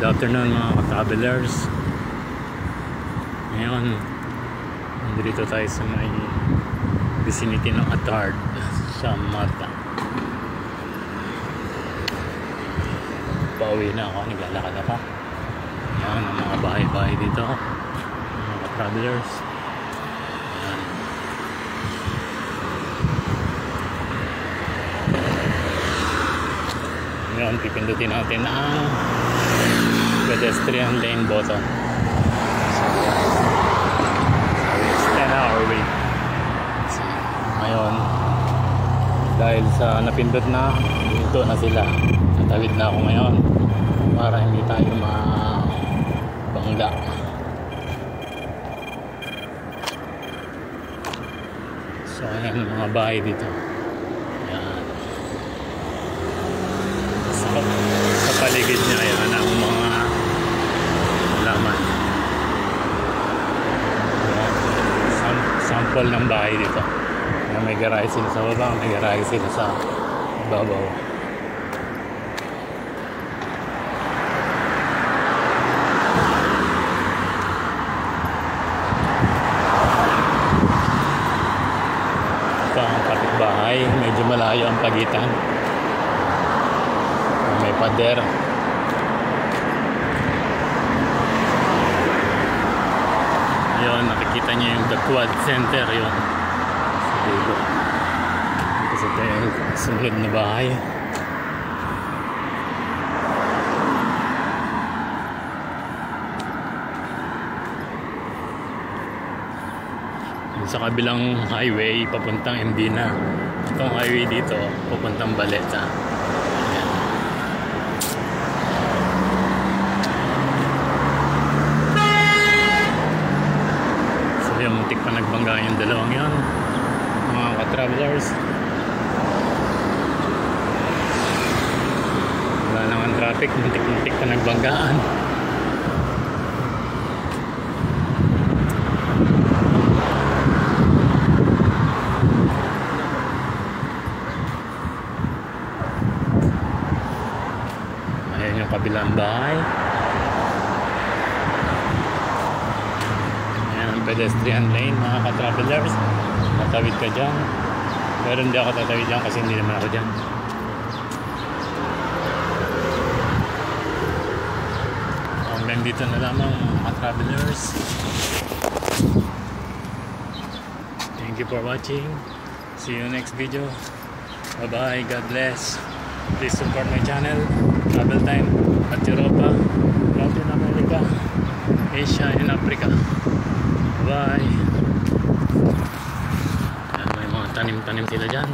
afternoon mga travelers. Ngayon, nandito tayo sa may vicinity ng Attard sa Mata. Pauwi na ako, naglalakad ako. Yan ang mga bahay-bahay dito, mga travelers. Yan. Ngayon, pipindutin natin ang pedestrian lane button. So, it's 10-hour wait. So, ngayon, dahil sa napindot na, dito na sila. Natawid na ako ngayon para hindi tayo mabangga. So, ayan mga bahay dito. Sa paligid niya yan ang mga laman. Sample ng bahay dito. May garahe sila sa baba, may garahe sila sa babaw. Ito ang kapitbahay, medyo malayo ang pagitan. May pader. Yun, nakikita niyo yung The Quad Center yun. Sa dulo. Ito sa tayo sunod na bahay. Sa kabilang highway papuntang Mbina. Itong highway dito papuntang Baleta. Muntik pa nagbangga yung dalawang yan mga ka-travelers. Wala naman traffic, muntik pa nagbanggaan. Ayan yung kabilang bahay. Pedestrian lane mga ka-travelers. Natawid ka dyan, pero hindi ako tatawid dyan kasi hindi naman ako dyan. Hanggang dito na lamang mga ka-travelers. Thank you for watching. See you next video. Bye bye, God bless. Please support my channel, Travel Time at Europa, Latin America, Asia and Africa. Bye. May mga tanim-tanim sila dyan.